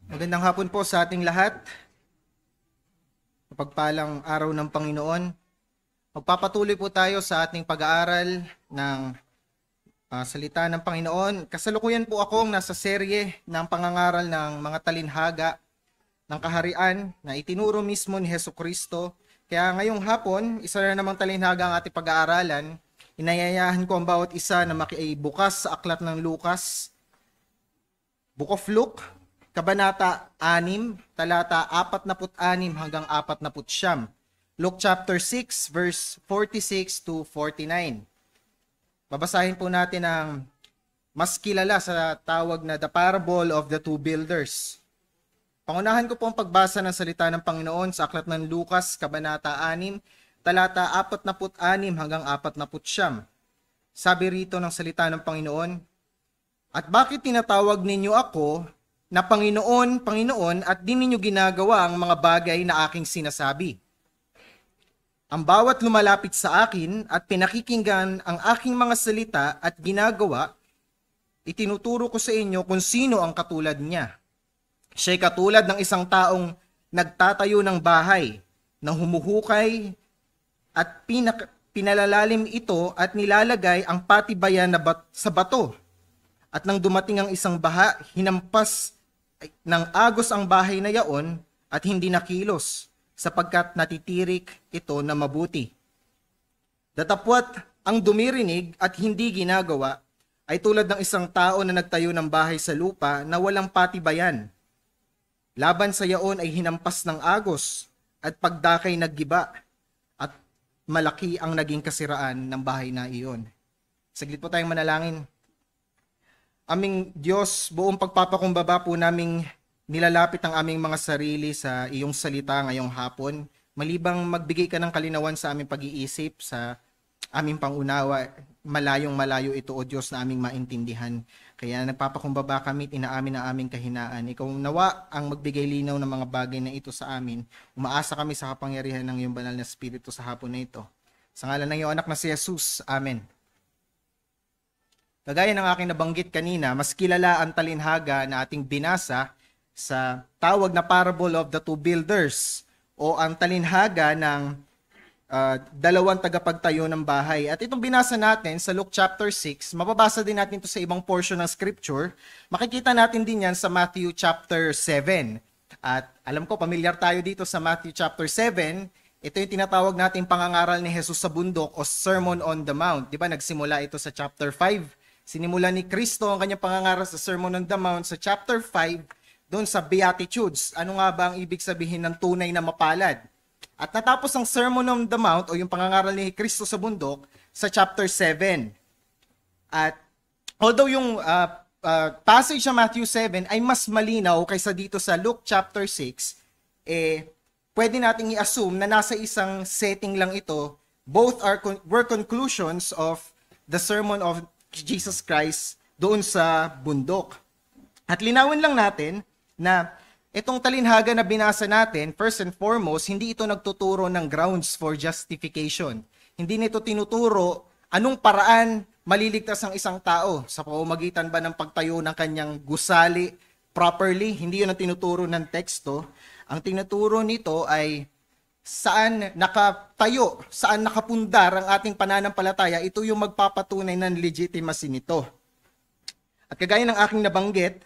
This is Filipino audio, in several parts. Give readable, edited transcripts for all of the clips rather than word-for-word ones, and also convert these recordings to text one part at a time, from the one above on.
Magandang hapon po sa ating lahat. Mapagpalang araw ng Panginoon. Magpapatuloy po tayo sa ating pag-aaral ng salita ng Panginoon. Kasalukuyan po akong nasa serye ng pangangaral ng mga talinhaga ng kaharian na itinuro mismo ni Hesukristo. Kaya ngayong hapon, isa na namang talinhaga ang ating pag-aaralan. Inayayahan ko ang bawat isa na makibukas sa aklat ng Lucas, Book of Luke, Kabanata 6, talata 46 hanggang 49. Luke chapter 6, verse 46 to 49. Babasahin po natin ang mas kilala sa tawag na The Parable of the Two Builders. Pangunahan ko po ang pagbasa ng salita ng Panginoon sa aklat ng Lucas, Kabanata 6, talata 46 hanggang 49. Sabi rito ng salita ng Panginoon, "At bakit tinatawag ninyo ako na Panginoon, Panginoon, at di ninyo ginagawa ang mga bagay na aking sinasabi? Ang bawat lumalapit sa akin at pinakikinggan ang aking mga salita at ginagawa, itinuturo ko sa inyo kung sino ang katulad niya. Siya'y katulad ng isang taong nagtatayo ng bahay, na humuhukay at pinalalalim ito at nilalagay ang patibayan sa bato. At nang dumating ang isang baha, hinampas ng agos ang bahay na yaon at hindi nakilos, sapagkat natitirik ito na mabuti. Datapwat ang dumirinig at hindi ginagawa ay tulad ng isang tao na nagtayo ng bahay sa lupa na walang patibayan. Laban sa yaon ay hinampas ng agos at pagdakay naggiba at malaki ang naging kasiraan ng bahay na iyon." Saglit po tayong manalangin. Aming Diyos, buong pagpapakumbaba po naming nilalapit ang aming mga sarili sa iyong salita ngayong hapon. Malibang magbigay ka ng kalinawan sa aming pag-iisip, sa aming pangunawa, malayong malayo ito, O Diyos, na aming maintindihan. Kaya nagpapakumbaba kami at inaamin ang aming kahinaan. Ikaw nawa ang magbigay linaw ng mga bagay na ito sa amin. Umaasa kami sa kapangyarihan ng iyong banal na Espiritu sa hapon na ito. Sa ngalan ng iyong anak na si Jesus. Amen. Kagaya ng aking nabanggit kanina, mas kilala ang talinhaga na ating binasa sa tawag na Parable of the Two Builders o ang talinhaga ng dalawang tagapagtayo ng bahay. At itong binasa natin sa Luke chapter 6, mababasa din natin ito sa ibang portion ng scripture. Makikita natin din yan sa Matthew chapter 7. At alam ko, pamilyar tayo dito sa Matthew chapter 7. Ito yung tinatawag nating pangangaral ni Jesus sa bundok o Sermon on the Mount. Di ba? Nagsimula ito sa chapter 5. Sinimula ni Kristo ang kanyang pangangaral sa Sermon on the Mount sa chapter 5, doon sa Beatitudes. Ano nga ba ang ibig sabihin ng tunay na mapalad? At natapos ang Sermon on the Mount o yung pangangaral ni Kristo sa bundok sa chapter 7. At although yung passage sa Matthew 7 ay mas malinaw kaysa dito sa Luke chapter 6, pwede nating i-assume na nasa isang setting lang ito. Both were conclusions of the sermon of Jesus Christ doon sa bundok. At linawin lang natin na itong talinhaga na binasa natin, first and foremost, hindi ito nagtuturo ng grounds for justification. Hindi nito tinuturo anong paraan maliligtas ang isang tao sa pamamagitan ba ng pagtayo ng kanyang gusali properly. Hindi yun ang tinuturo ng teksto. Ang tinuturo nito ay saan nakatayo, saan nakapundar ang ating pananampalataya. Ito yung magpapatunay ng legitimacy nito. At kagaya ng aking nabanggit,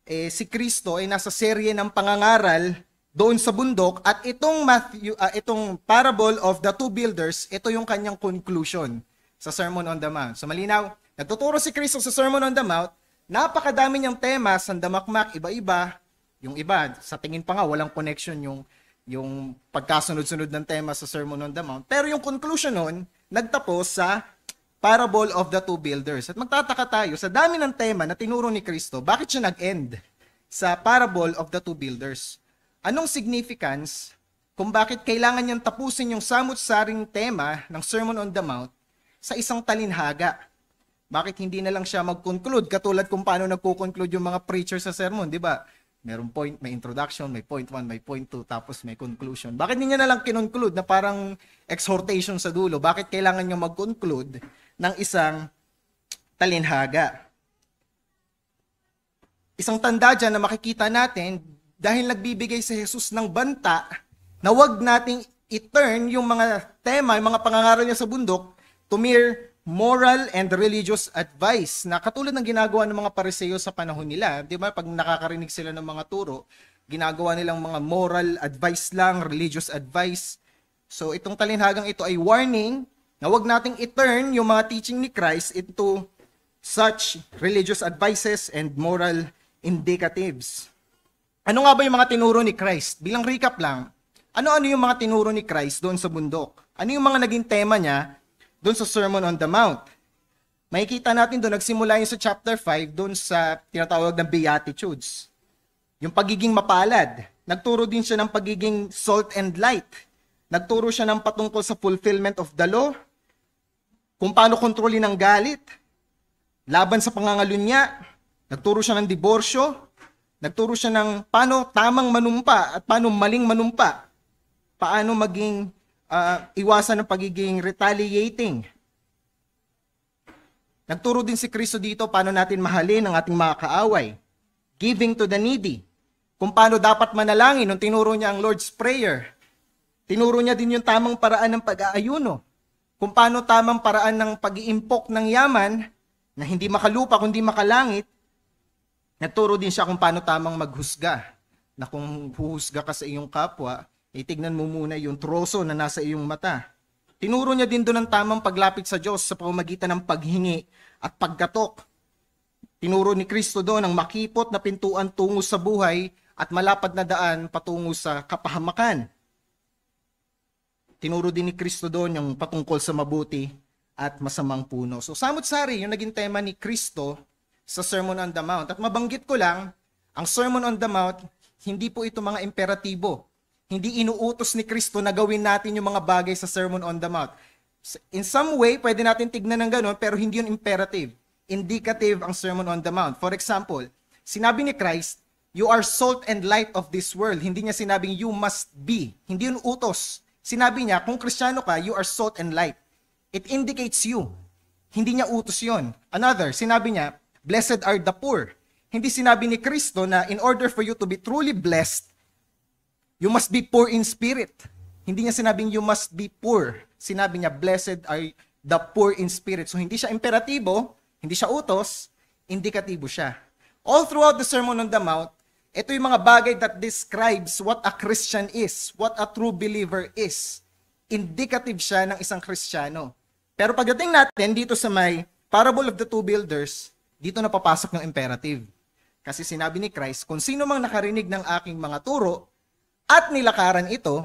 si Kristo ay nasa serye ng pangangaral doon sa bundok at itong Parable of the Two Builders, ito yung kanyang conclusion sa Sermon on the Mount. So malinaw, nagtuturo si Kristo sa Sermon on the Mount, napakadami niyang tema, sandamakmak, iba-iba. Yung iba, sa tingin pa nga, walang connection yung pagkasunod-sunod ng tema sa Sermon on the Mount. Pero yung conclusion nun, nagtapos sa Parable of the Two Builders. At magtataka tayo, sa dami ng tema na tinuro ni Kristo, bakit siya nag-end sa Parable of the Two Builders? Anong significance kung bakit kailangan niyang tapusin yung samut-saring tema ng Sermon on the Mount sa isang talinhaga? Bakit hindi na lang siya mag-conclude katulad kung paano nagko-conclude yung mga preacher sa sermon, di ba? Merong point, may introduction, may point 1, may point 2, tapos may conclusion. Bakit hindi niya na lang kinunclude na parang exhortation sa dulo? Bakit kailangan niyo mag-conclude ng isang talinhaga. Isang tanda dyan na makikita natin, dahil nagbibigay si Jesus ng banta, na wag nating i-turn yung mga tema, yung mga pangangaral niya sa bundok, to mere moral and religious advice, na katulad ng ginagawa ng mga Pariseo sa panahon nila. Di ba? Pag nakakarinig sila ng mga turo, ginagawa nilang mga moral advice lang, religious advice. So itong talinhagang ito ay warning na wag nating i-turn yung mga teaching ni Christ into such religious advices and moral indicatives. Ano nga ba yung mga tinuro ni Christ? Bilang recap lang, ano-ano yung mga tinuro ni Christ doon sa bundok? Ano yung mga naging tema niya doon sa Sermon on the Mount? Makikita natin doon, nagsimula yun sa chapter 5, doon sa tinatawag ng Beatitudes. Yung pagiging mapalad. Nagturo din siya ng pagiging salt and light. Nagturo siya ng patungkol sa fulfillment of the law, kung paano kontrolin ang galit, laban sa pangangalunya. Nagturo siya ng diborsyo, nagturo siya ng paano tamang manumpa at paano maling manumpa, paano maging iwasan ng pagiging retaliating. Nagturo din si Kristo dito paano natin mahalin ang ating mga kaaway, giving to the needy, kung paano dapat manalangin nung tinuro niya ang Lord's Prayer. Tinuro niya din yung tamang paraan ng pag-aayuno, kung paano tamang paraan ng pag-iimpok ng yaman na hindi makalupa kundi makalangit. Nagturo din siya kung paano tamang maghusga, na kung huhusga ka sa iyong kapwa, itignan mo muna yung troso na nasa iyong mata. Tinuro niya din doon ang tamang paglapit sa Diyos sa pamamagitan ng paghingi at pagkatok. Tinuro ni Kristo doon ang makipot na pintuan tungo sa buhay at malapad na daan patungo sa kapahamakan. Tinuro din ni Kristo doon yung patungkol sa mabuti at masamang puno. So samut-sari yung naging tema ni Kristo sa Sermon on the Mount. At mabanggit ko lang, ang Sermon on the Mount, hindi po ito mga imperatibo. Hindi inuutos ni Kristo na gawin natin yung mga bagay sa Sermon on the Mount. In some way, pwede natin tignan ng ganun, pero hindi yun imperative. Indicative ang Sermon on the Mount. For example, sinabi ni Christ, you are salt and light of this world. Hindi niya sinabing you must be. Hindi yun utos. Sinabi niya, kung Kristiyano ka, you are salt and light. It indicates you. Hindi niya utos yun. Another, sinabi niya, blessed are the poor. Hindi sinabi ni Kristo na in order for you to be truly blessed, you must be poor in spirit. Hindi niya sinabing you must be poor. Sinabi niya, blessed are the poor in spirit. So hindi siya imperatibo, hindi siya utos, indikatibo siya. All throughout the Sermon on the Mount, ito yung mga bagay that describes what a Christian is, what a true believer is. Indicative siya ng isang Kristiyano. Pero pagdating natin dito sa may parable of the two builders, dito na papasok ng imperative. Kasi sinabi ni Christ, kung sino mang nakarinig ng aking mga turo at nilakaran ito,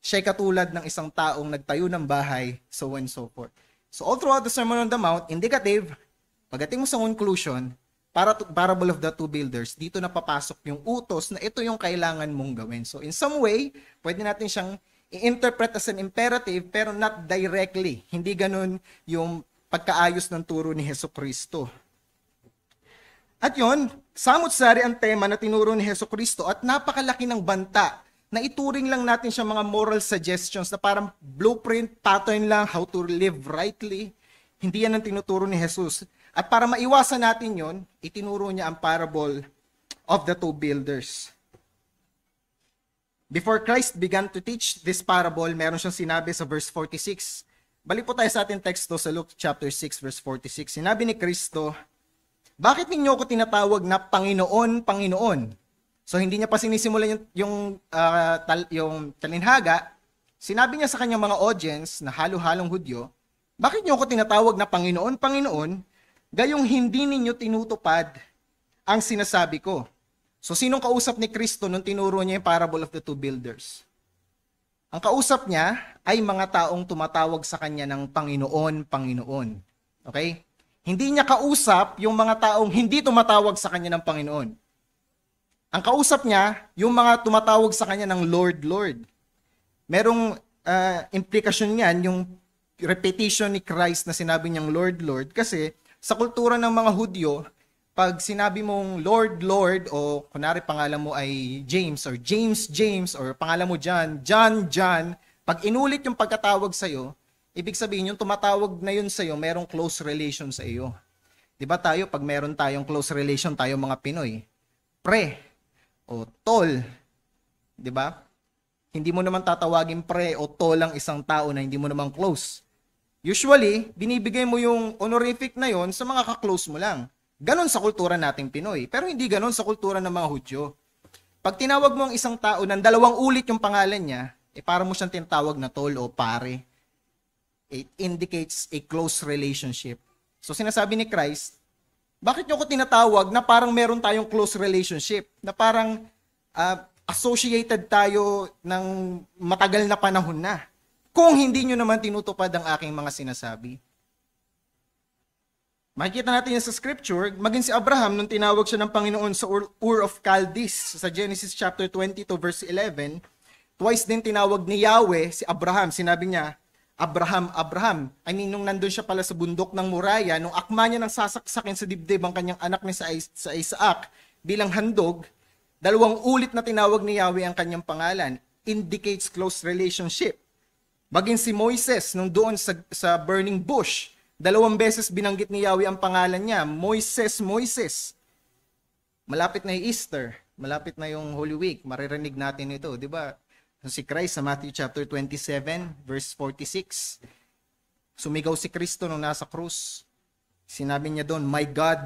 siya'y katulad ng isang taong nagtayo ng bahay, so on and so forth. So all throughout the Sermon on the Mount, indicative, pagdating mo sa conclusion, parable of the two builders, dito na papasok yung utos na ito yung kailangan mong gawin. So in some way, pwede natin siyang i-interpret as an imperative, pero not directly. Hindi ganun yung pagkaayos ng turo ni Hesukristo. At yun, samut-sari ang tema na tinuro ni Hesukristo at napakalaki ng banta na ituring lang natin siya mga moral suggestions na parang blueprint, pattern lang, how to live rightly. Hindi yan ang tinuturo ni Jesus. At para maiwasan natin yon, itinuro niya ang parable of the two builders. Before Christ began to teach this parable, meron siyang sinabi sa verse 46. Balik po tayo sa ating teksto sa Luke chapter 6 verse 46. Sinabi ni Kristo, bakit ninyo ako tinatawag na Panginoon, Panginoon? So hindi niya pa sinisimulan yung talinhaga. Sinabi niya sa kanyang mga audience na halo-halong Hudyo, bakit niyo ako tinatawag na Panginoon, Panginoon, gayong hindi ninyo tinutupad ang sinasabi ko? So sinong kausap ni Kristo nung tinuro niya yung parable of the two builders? Ang kausap niya ay mga taong tumatawag sa kanya ng Panginoon, Panginoon. Okay? Hindi niya kausap yung mga taong hindi tumatawag sa kanya ng Panginoon. Ang kausap niya, yung mga tumatawag sa kanya ng Lord, Lord. Merong implikasyon niyan, yung repetition ni Christ na sinabi niyang Lord, Lord. Kasi sa kultura ng mga Hudyo, pag sinabi mong Lord, Lord, o kunwari pangalan mo ay James, or James, James, or pangalan mo John, John, John, pag inulit yung pagkatawag sa'yo, Ibig sabihin, yung tumatawag na yun sa'yo, merong close relation sa iyo. Di ba tayo, pag meron tayong close relation, tayo mga Pinoy, pre o tol, di ba? Hindi mo naman tatawagin pre o tol ang isang tao na hindi mo naman close. Usually, binibigay mo yung honorific na yon sa mga ka-close mo lang. Ganon sa kultura nating Pinoy. Pero hindi ganon sa kultura ng mga Hudyo. Pag tinawag mo ang isang tao ng 2 ulit yung pangalan niya, para mo siyang tinatawag na tol o pare. It indicates a close relationship. So sinasabi ni Christ, bakit niyo ako tinatawag na parang meron tayong close relationship? Na parang associated tayo ng matagal na panahon na. Kung hindi nyo naman tinutupad ang aking mga sinasabi. Makikita natin yan sa scripture, maging si Abraham nung tinawag siya ng Panginoon sa Ur of Chaldees, sa Genesis chapter 22 verse 11, twice din tinawag ni Yahweh si Abraham. Sinabi niya, Abraham, Abraham. I mean, nung nandun siya pala sa bundok ng Moriah, nung akma niya ng sasaksakin sa dibdib ang kanyang anak ni sa Isaac bilang handog, 2 ulit na tinawag ni Yahweh ang kanyang pangalan. Indicates close relationship. Maging si Moises, nung doon sa burning bush, 2 beses binanggit ni Yahweh ang pangalan niya, Moises, Moises. Malapit na yung Easter, malapit na yung Holy Week, maririnig natin ito, di ba? Si Christ sa Matthew chapter 27, verse 46, sumigaw si Kristo nung nasa krus. Sinabi niya doon, my God,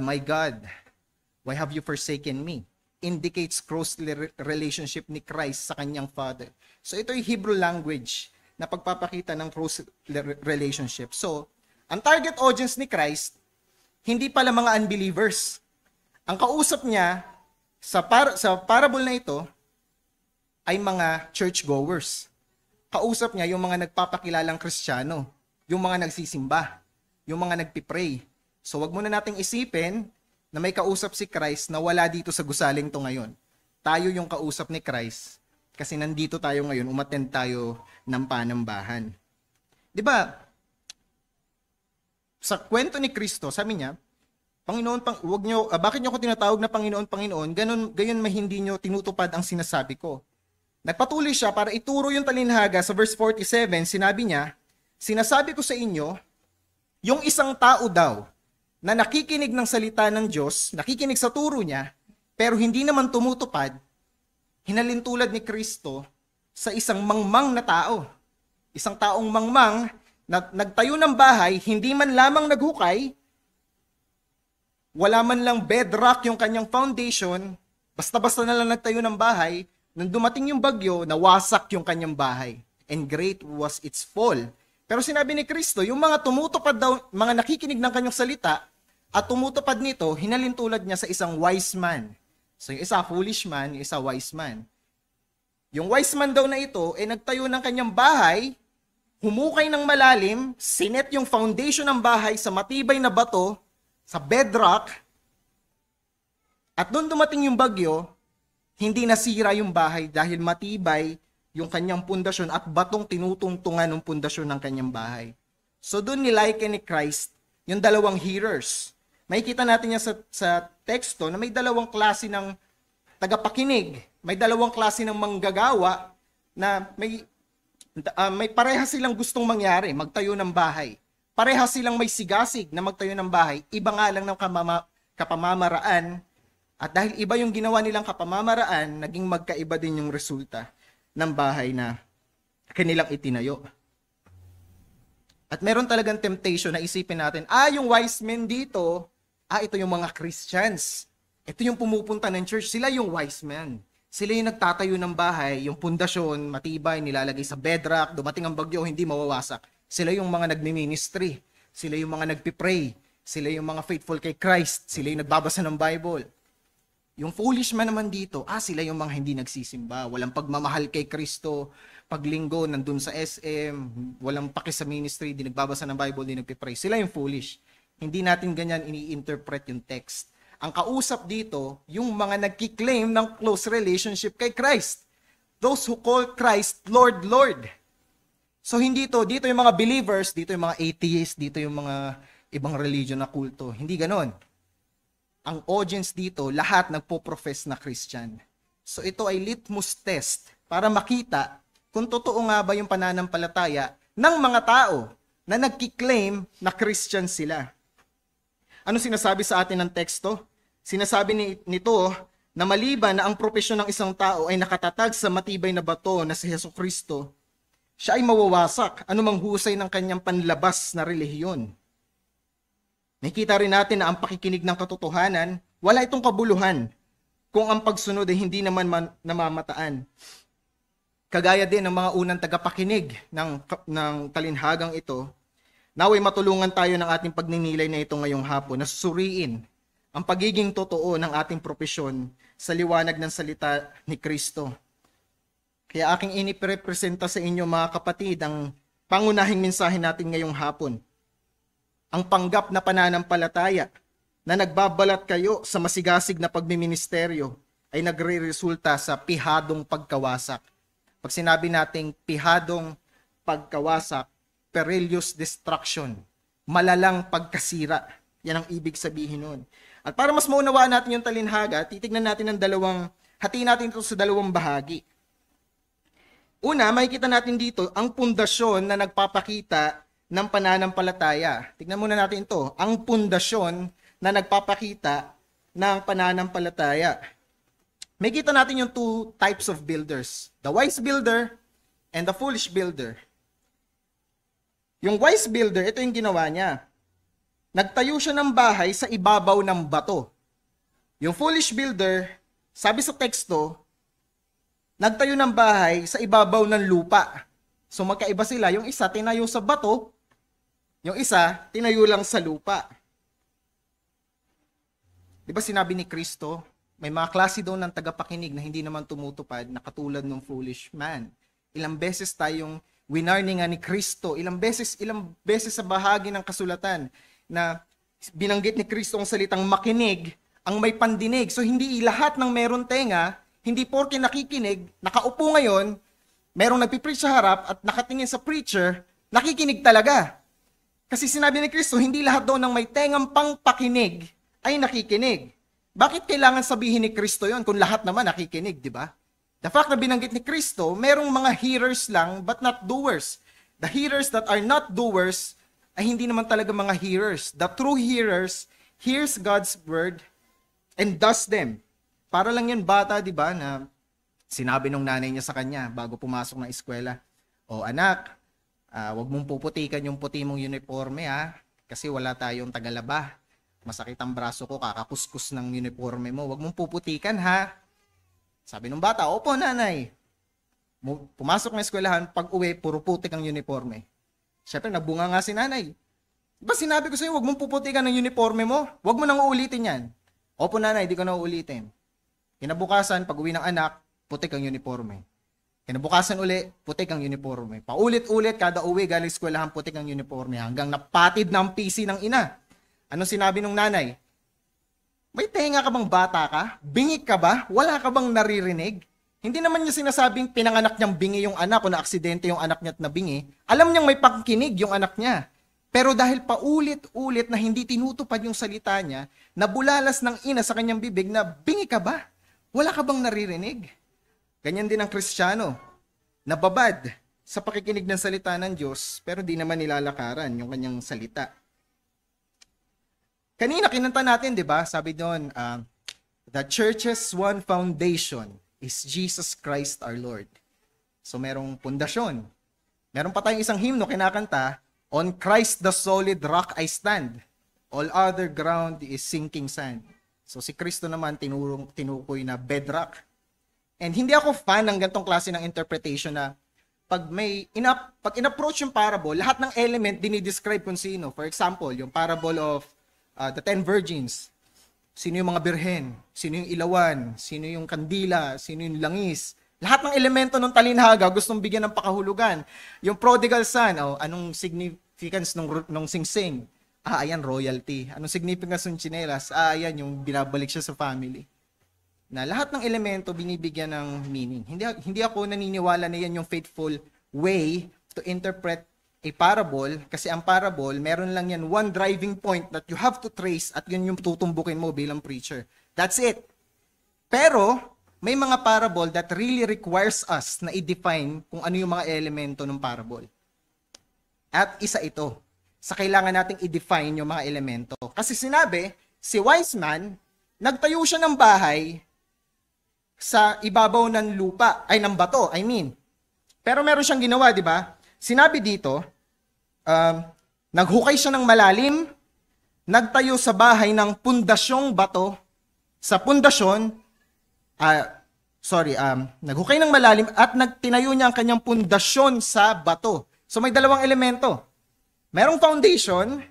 why have you forsaken me? Indicates close relationship ni Christ sa kanyang Father. So ito yung Hebrew language na pagpapakita ng close relationship. So, ang target audience ni Christ, hindi pala mga unbelievers. Ang kausap niya sa parable na ito ay mga churchgoers. Kausap niya yung mga nagpapakilalang Kristiyano, yung mga nagsisimba, yung mga nagpipray. So, wag muna nating isipin na may kausap si Christ na wala dito sa gusaling to ngayon. Tayo yung kausap ni Christ kasi nandito tayo ngayon, umattend tayo ng panambahan. 'Di ba? Sa kwento ni Kristo, sabi niya, Panginoon, bakit niyo ako tinatawag na Panginoon, Panginoon? Gayon hindi niyo tinutupad ang sinasabi ko. Nagpatuloy siya para ituro yung talinhaga sa verse 47, sinabi niya, sinasabi ko sa inyo, yung isang tao daw na nakikinig ng salita ng Diyos, nakikinig sa turo niya, pero hindi naman tumutupad, hinalintulad ni Kristo sa isang mangmang na tao. Isang taong mangmang na nagtayo ng bahay, hindi man lamang naghukay, wala man lang bedrock yung kanyang foundation, basta-basta na lang nagtayo ng bahay, nung dumating yung bagyo, nawasak yung kanyang bahay. And great was its fall. Pero sinabi ni Kristo, yung mga tumutupad daw, mga nakikinig ng kanyang salita, at tumutupad nito, hinalintulad niya sa isang wise man. So yung isa foolish man, yung isa wise man. Yung wise man daw na ito, nagtayo ng kanyang bahay, humukay ng malalim, sinet yung foundation ng bahay sa matibay na bato, sa bedrock, at doon dumating yung bagyo, hindi nasira yung bahay dahil matibay yung kanyang pundasyon at batong tinutungtungan ng pundasyon ng kanyang bahay. So doon niliken ni Christ yung 2 hearers. Makikita natin yan sa teksto na may 2 klase ng tagapakinig, may 2 klase ng manggagawa na may parehas silang gustong mangyari, magtayo ng bahay. Parehas silang may sigasig na magtayo ng bahay, iba nga lang ng kapamamaraan. At dahil iba yung ginawa nilang kapamamaraan, naging magkaiba din yung resulta ng bahay na kanilang itinayo. At meron talagang temptation na isipin natin, yung wise men dito, ito yung mga Christians. Ito yung pumupunta ng church, sila yung wise men. Sila yung nagtatayo ng bahay, yung pundasyon, matibay, nilalagay sa bedrock, dumating ang bagyo, hindi mawawasak. Sila yung mga nagmi-ministry, sila yung mga nagpipray, sila yung mga faithful kay Christ, sila yung nagbabasa ng Bible. Yung foolish man naman dito, sila yung mga hindi nagsisimba, walang pagmamahal kay Kristo, paglinggo, nandun sa SM, walang paki sa ministry, di nagbabasa ng Bible, di nagpipray. Sila yung foolish. Hindi natin ganyan ini-interpret yung text. Ang kausap dito, yung mga nagkiklaim ng close relationship kay Christ. Those who call Christ Lord, Lord. So hindi dito yung mga believers, dito yung mga atheists, dito yung mga ibang religion na kulto. Hindi ganon. Ang audience dito, lahat nagpo-profess na Christian. So ito ay litmus test para makita kung totoo nga ba yung pananampalataya ng mga tao na nagkiklaim na Christian sila. Ano sinasabi sa atin ng teksto? Sinasabi nito na maliban na ang propesyon ng isang tao ay nakatatag sa matibay na bato na si Jesucristo, siya ay mawawasak anumang husay ng kanyang panlabas na relihiyon. Nakita rin natin na ang pakikinig ng katotohanan, wala itong kabuluhan kung ang pagsunod ay hindi naman namamataan. Kagaya din ng mga unang tagapakinig ng talinhagang ito, naway matulungan tayo ng ating pagninilay na ito ngayong hapon na susuriin ang pagiging totoo ng ating propesyon sa liwanag ng salita ni Kristo. Kaya aking iniprepresenta sa inyo mga kapatid ang pangunahing mensahe natin ngayong hapon. Ang panggap na pananampalataya na nagbabalat kayo sa masigasig na pagmiministeryo ay nagre-resulta sa pihadong pagkawasak. Pag sinabi nating pihadong pagkawasak, perilous destruction, malalang pagkasira. Yan ang ibig sabihin nun. At para mas maunawaan natin yung talinhaga, titignan natin hatiin natin ito sa dalawang bahagi. Una, makikita natin dito ang pundasyon na nagpapakita ng pananampalataya. Tignan muna natin ito. Ang pundasyon na nagpapakita ng pananampalataya. Makikita natin yung two types of builders. The wise builder and the foolish builder. Yung wise builder, ito yung ginawa niya. Nagtayo siya ng bahay sa ibabaw ng bato. Yung foolish builder, sabi sa teksto, nagtayo ng bahay sa ibabaw ng lupa. So magkaiba sila. Yung isa, tinayo sa bato. Yung isa, tinayo lang sa lupa. Di ba sinabi ni Kristo, may mga klase doon ng tagapakinig na hindi naman tumutupad na katulad ng foolish man. Ilang beses tayong winarning nga ni Kristo. Ilang beses sa bahagi ng kasulatan na binanggit ni Kristo ang salitang makinig, ang may pandinig. So hindi lahat ng meron tenga, hindi porke nakikinig, nakaupo ngayon, merong nagpipreach sa harap at nakatingin sa preacher, nakikinig talaga. Kasi sinabi ni Kristo, hindi lahat daw ng may tengang pangpakinig ay nakikinig. Bakit kailangan sabihin ni Kristo yon kung lahat naman nakikinig, di ba? The fact na binanggit ni Kristo, merong mga hearers lang but not doers. The hearers that are not doers ay hindi naman talaga mga hearers. The true hearers hears God's word and does them. Para lang yan bata, di ba, na sinabi nung nanay niya sa kanya bago pumasok ng eskwela, "O anak, wag mong puputikan yung puti mong uniforme ha, kasi wala tayong tagalaba. Masakit ang braso ko, kakakuskus ng uniforme mo. Wag mong puputikan ha." Sabi nung bata, "Opo nanay." Pumasok ng eskwelahan, pag uwi, puro putik ang uniforme. Siyempre, nagbunga nga si nanay. "Ba sinabi ko sa'yo, wag mong puputikan ng uniforme mo. Wag mo nang uulitin yan." "Opo nanay, di ko na uulitin." Kinabukasan, pag uwi ng anak, putik ang uniforme. Kinabukasan uli, putik ang uniforme. Paulit-ulit, kada uwi, galing eskwelahan, putik ang uniforme. Hanggang napatid na ang PC ng ina. Anong sinabi ng nanay? "May tenga ka bang bata ka? Bingi ka ba? Wala ka bang naririnig?" Hindi naman niya sinasabing pinanganak niyang bingi yung anak o na aksidente yung anak niya at nabingi. Alam niyang may pagkinig yung anak niya. Pero dahil paulit-ulit na hindi tinutupad yung salita niya, nabulalas ng ina sa kanyang bibig na, "Bingi ka ba? Wala ka bang naririnig?" Ganyan din ang Kristiyano. Nababad sa pakikinig ng salita ng Diyos, pero di naman nilalakaran yung kanyang salita. Kanina kinanta natin, di ba? Sabi doon, the church's one foundation is Jesus Christ our Lord. So merong pundasyon. Meron pa tayong isang hymno kinakanta, "On Christ the solid rock I stand. All other ground is sinking sand." So si Kristo naman tinukoy na bedrock. And hindi ako fan ng ganitong klase ng interpretation na pag in-approach yung parable, lahat ng element dinidescribe kung sino. For example, yung parable of the 10 virgins. Sino yung mga birhen? Sino yung ilawan? Sino yung kandila? Sino yung langis? Lahat ng elemento ng talinhaga gustong bigyan ng pakahulugan. Yung prodigal son, anong significance nung sing-sing? Ayan, royalty. Anong significance ng tsinelas? Ayan, yung binabalik siya sa family. Na lahat ng elemento binibigyan ng meaning. Hindi ako naniniwala na yan yung faithful way to interpret a parable, kasi ang parable, meron lang yan one driving point that you have to trace at yun yung tutumbukin mo bilang preacher. That's it. Pero, may mga parable that really requires us na i-define kung ano yung mga elemento ng parable. At isa ito sa kailangan nating i-define yung mga elemento. Kasi sinabi, si wise man, nagtayo siya ng bahay sa ibabaw ng lupa, ay ng bato, I mean. Pero meron siyang ginawa, di ba? Sinabi dito, naghukay siya ng malalim, nagtayo sa bahay ng pundasyong bato, sa pundasyon, naghukay ng malalim at nagtinayo niya ang kanyang pundasyon sa bato. So may dalawang elemento. Merong foundation,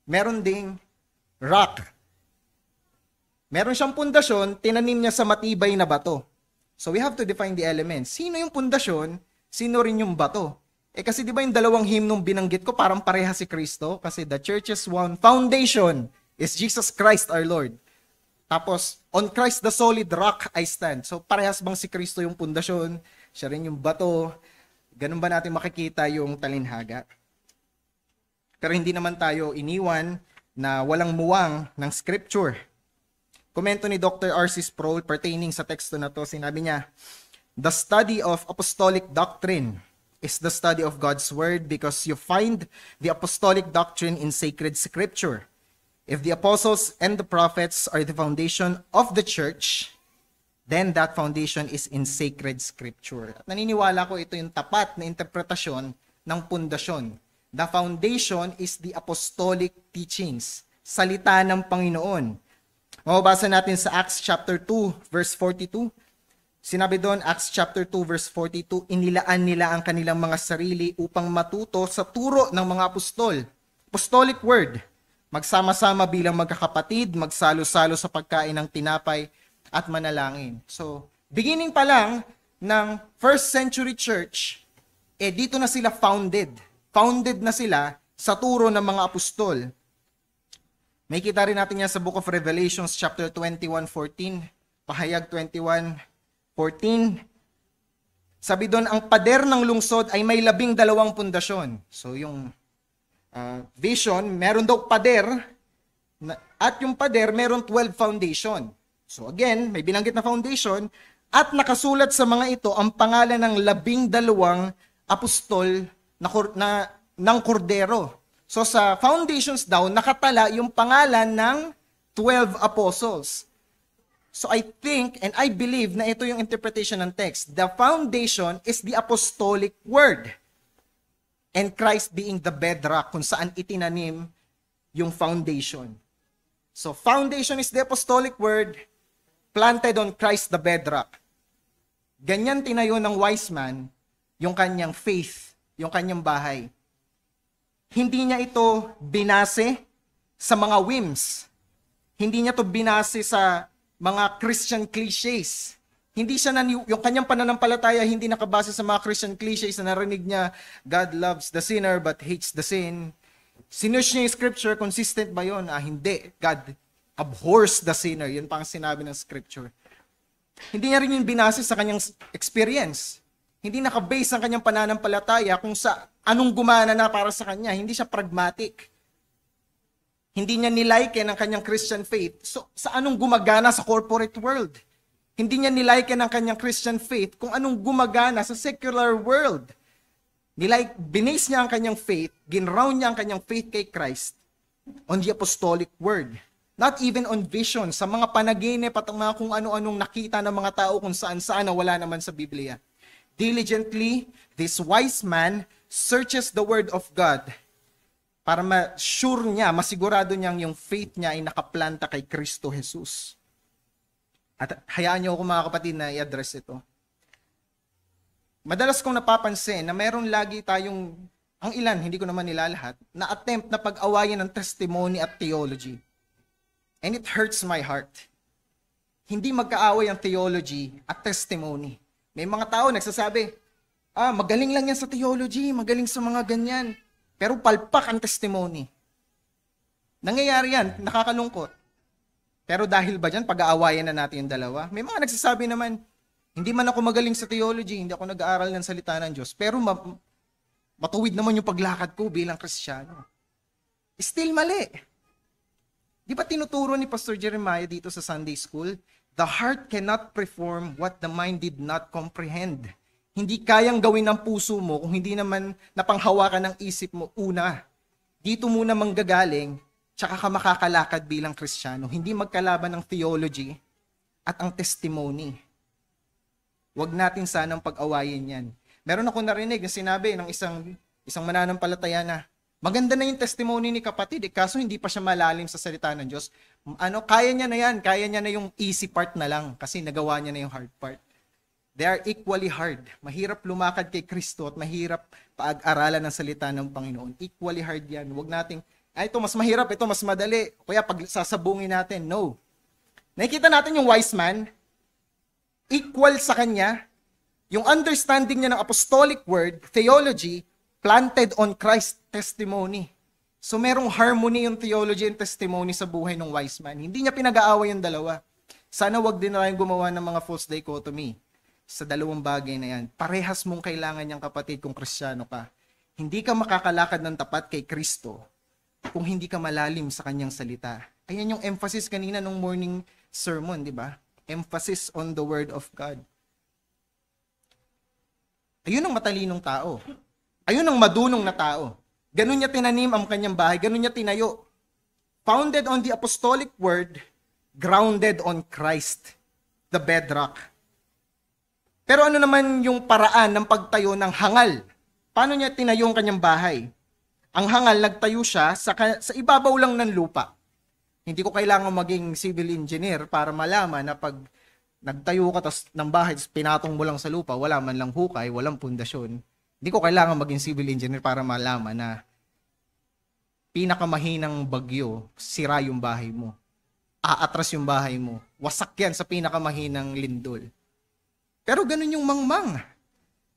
meron ding rock. Meron siyang pundasyon, tinanim niya sa matibay na bato. So we have to define the elements. Sino yung pundasyon? Sino rin yung bato? Kasi di ba yung dalawang hymnong binanggit ko parang pareha si Kristo? Kasi the church's one foundation is Jesus Christ our Lord. Tapos, on Christ the solid rock I stand. So parehas bang si Kristo yung pundasyon? Siya rin yung bato? Ganun ba natin makikita yung talinhaga? Pero hindi naman tayo iniwan na walang muwang ng scripture. Komento ni Dr. R.C. Sproul pertaining sa teksto na to, sinabi niya, "The study of apostolic doctrine is the study of God's word because you find the apostolic doctrine in sacred scripture. If the apostles and the prophets are the foundation of the church, then that foundation is in sacred scripture." At naniniwala ko ito yung tapat na interpretasyon ng pundasyon. The foundation is the apostolic teachings, salita ng Panginoon. Mababasa natin sa Acts chapter 2, verse 42. Sinabi doon, Acts chapter 2, verse 42, inilaan nila ang kanilang mga sarili upang matuto sa turo ng mga apostol. Apostolic word. Magsama-sama bilang magkakapatid, magsalo-salo sa pagkain ng tinapay at manalangin. So, beginning pa lang ng first century church, dito na sila founded. Founded na sila sa turo ng mga apostol. May kita rin natin yan sa Book of Revelations chapter 21:14, Pahayag 21:14. Sabi doon, ang pader ng lungsod ay may 12 pundasyon. So yung vision, meron daw pader, at yung pader meron 12 foundation. So again, may binanggit na foundation, at nakasulat sa mga ito ang pangalan ng 12 apostol ng kordero. So sa foundations daw, nakatala yung pangalan ng 12 apostles. So I think and I believe na ito yung interpretation ng text. The foundation is the apostolic word. And Christ being the bedrock kung saan itinanim yung foundation. So foundation is the apostolic word planted on Christ the bedrock. Ganyan tinayo ng wise man yung kanyang faith, yung kanyang bahay. Hindi niya ito binase sa mga whims. Hindi niya ito binase sa mga Christian cliches. Hindi siya yung kanyang pananampalataya hindi nakabase sa mga Christian cliches na narinig niya, God loves the sinner but hates the sin. Sinush niya yung scripture, consistent ba yun? Hindi. God abhors the sinner. Yun pa ang sinabi ng scripture. Hindi niya rin yung binase sa kanyang experience. Hindi nakabase ang kanyang pananampalataya kung sa anong gumana na para sa kanya. Hindi siya pragmatic. Hindi niya niliken ang kanyang Christian faith sa anong gumagana sa corporate world. Hindi niya niliken ang kanyang Christian faith kung anong gumagana sa secular world. Binase niya ang kanyang faith, ginround niya ang kanyang faith kay Christ on the apostolic word. Not even on vision, sa mga panaginip at mga kung ano-anong nakita ng mga tao kung saan-saan na wala naman sa Biblia. Diligently, this wise man searches the word of God para ma-sure niya, masigurado niyang yung faith niya ay nakaplanta kay Kristo Jesus. At hayaan niyo ako mga kapatid na i-address ito. Madalas kong napapansin na meron lagi tayong, ang ilan, hindi ko naman nilalahat, na attempt na pag-awayan ng testimony at theology. And it hurts my heart. Hindi magkaaway ang theology at testimony. May mga tao nagsasabi, magaling lang yan sa theology, magaling sa mga ganyan. Pero palpak ang testimony. Nangyayari yan, nakakalungkot. Pero dahil ba dyan, pag-aawayan na natin yung dalawa? May mga nagsasabi naman, hindi man ako magaling sa theology, hindi ako nag-aaral ng salita ng Diyos, pero matuwid naman yung paglakad ko bilang Kristiyano. Still mali. Di ba tinuturo ni Pastor Jeremiah dito sa Sunday School? The heart cannot perform what the mind did not comprehend. Hindi kayang gawin ng puso mo kung hindi naman napanghawakan ng isip mo una. Dito muna manggagaling, tsaka ka makakalakad bilang Kristiyano. Hindi magkalaban ng theology at ang testimony. Huwag natin sanang pag-awayin yan. Meron ako narinig na sinabi ng isang mananampalataya na, maganda na yung testimony ni kapatid, kaso hindi pa siya malalim sa salita ng Diyos. Kaya niya na yan, kaya niya na yung easy part na lang kasi nagawa niya na yung hard part. They are equally hard. Mahirap lumakad kay Kristo at mahirap pag-aralan ng salita ng Panginoon. Equally hard yan. Huwag nating, ito mas mahirap, ito mas madali. Kaya pag sasabungin natin, no. Nakikita natin yung wise man, equal sa kanya, yung understanding niya ng apostolic word, theology, planted on Christ's testimony. So merong harmony yung theology and testimony sa buhay ng wise man. Hindi niya pinag-aaway yung dalawa. Sana wag din tayong gumawa ng mga false dichotomy sa dalawang bagay na yan. Parehas mong kailangan niyang kapatid kung Kristiyano ka. Hindi ka makakalakad ng tapat kay Kristo kung hindi ka malalim sa kanyang salita. Ayan yung emphasis kanina nung morning sermon, di ba? Emphasis on the word of God. Ayun ang matalinong tao. Ayun ang madunong na tao. Ganun niya tinanim ang kanyang bahay, ganun niya tinayo. Founded on the apostolic word, grounded on Christ, the bedrock. Pero ano naman yung paraan ng pagtayo ng hangal? Paano niya tinayo ang kanyang bahay? Ang hangal, nagtayo siya sa ibabaw lang ng lupa. Hindi ko kailangan maging civil engineer para malaman na pag nagtayo ka ng bahay, pinatong mo lang sa lupa, wala man lang hukay, walang pundasyon. Hindi ko kailangan maging civil engineer para malaman na pinakamahinang bagyo, sira yung bahay mo. Aatras yung bahay mo. Wasak yan sa pinakamahinang lindol. Pero ganun yung mangmang.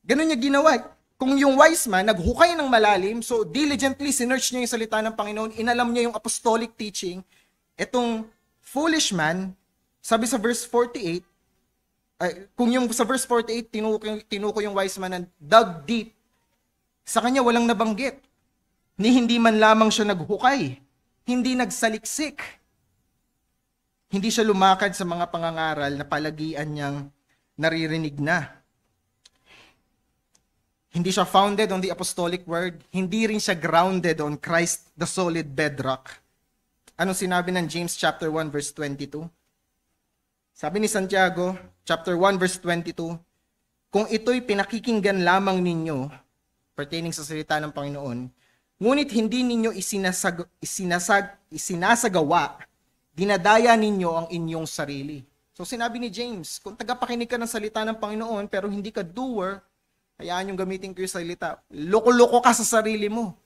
Ganun niya ginawa. Kung yung wise man, naghukay ng malalim, so diligently sinearch niya yung salita ng Panginoon, inalam niya yung apostolic teaching, etong foolish man, sabi sa verse 48, kung yung sa verse 48, tinuko yung wise man and dug deep, sa kanya walang nabanggit. Ni hindi man lamang siya naghukay, hindi nagsaliksik. Hindi siya lumakad sa mga pangangaral na palagian niyang naririnig na. Hindi siya founded on the apostolic word. Hindi rin siya grounded on Christ, the solid bedrock. Anong sinabi ng James chapter 1 verse 22? Sabi ni Santiago, chapter 1 verse 22, kung ito'y pinakikinggan lamang ninyo, pertaining sa salita ng Panginoon, ngunit hindi ninyo isinasagawa, dinadaya ninyo ang inyong sarili. So sinabi ni James, kung tagapakinig ka ng salita ng Panginoon pero hindi ka doer, hayaan yung gamitin ko yung salita, loko-loko ka sa sarili mo.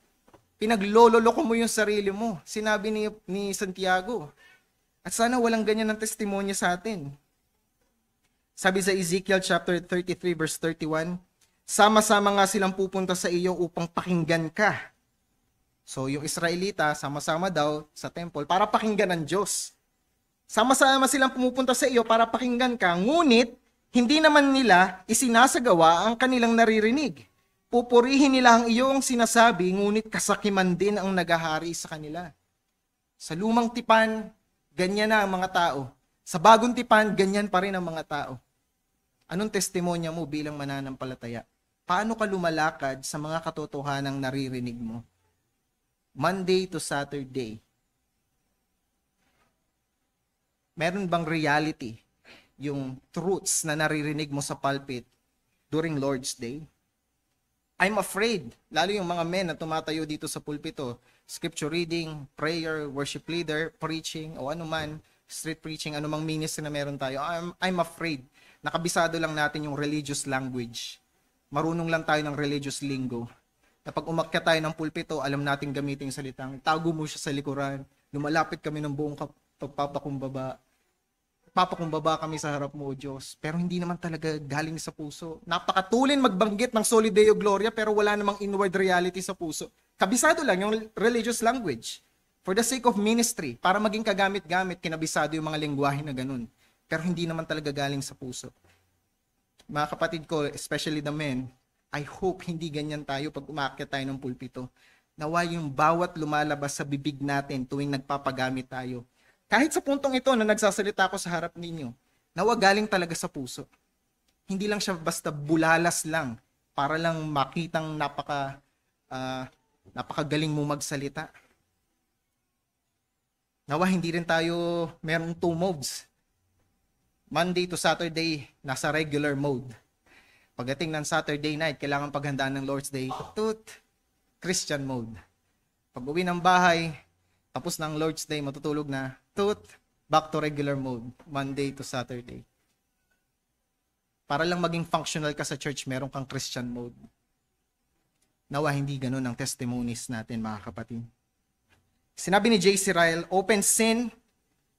Pinaglololoko mo yung sarili mo. Sinabi ni Santiago. At sana walang ganyan ng testimonya sa atin. Sabi sa Ezekiel chapter 33 verse 31, sama-sama nga silang pupunta sa iyo upang pakinggan ka. So yung Israelita, sama-sama daw sa temple para pakinggan ng Diyos. Sama-sama silang pumupunta sa iyo para pakinggan ka, ngunit hindi naman nila isinasagawa ang kanilang naririnig. Pupurihin nila ang iyong sinasabi, ngunit kasakiman din ang nagahari sa kanila. Sa lumang tipan, ganyan na ang mga tao. Sa bagong tipan, ganyan pa rin ang mga tao. Anong testimonya mo bilang mananampalataya? Paano ka lumalakad sa mga katotohanang naririnig mo? Monday to Saturday. Meron bang reality yung truths na naririnig mo sa pulpit during Lord's Day? I'm afraid, lalo yung mga men na tumatayo dito sa pulpito, scripture reading, prayer, worship leader, preaching, o anuman, street preaching, anumang ministry na meron tayo, I'm afraid, nakabisado lang natin yung religious language. Marunong lang tayo ng religious lingo. Na pag umakyat tayo ng pulpito, alam natin gamitin yung salitang, tago mo siya sa likuran, lumalapit kami ng buong pagpapakumbaba. Papakumbaba kami sa harap mo, O Diyos. Pero hindi naman talaga galing sa puso. Napakatulin magbanggit ng Soli Deo Gloria pero wala namang inward reality sa puso. Kabisado lang yung religious language. For the sake of ministry, para maging kagamit-gamit, kinabisado yung mga lengguwahe na ganun. Pero hindi naman talaga galing sa puso. Mga kapatid ko, especially the men, I hope hindi ganyan tayo pag umakyat tayo ng pulpito. Nawa yung bawat lumalabas sa bibig natin tuwing nagpapagamit tayo. Kahit sa puntong ito na nagsasalita ako sa harap ninyo, nawa galing talaga sa puso. hindi lang siya basta bulalas lang para lang makitang napakagaling mo magsalita. Nawa hindi rin tayo merong two modes. Monday to Saturday, nasa regular mode. Pagdating ng Saturday night, kailangan paghandaan ng Lord's Day, Christian mode. Pag uwi ng bahay, tapos ng Lord's Day, matutulog na, back to regular mode, Monday to Saturday. Para lang maging functional ka sa church, meron kang Christian mode. Nawa hindi ganun ang testimonies natin, mga kapatid. Sinabi ni J.C. Ryle, open sin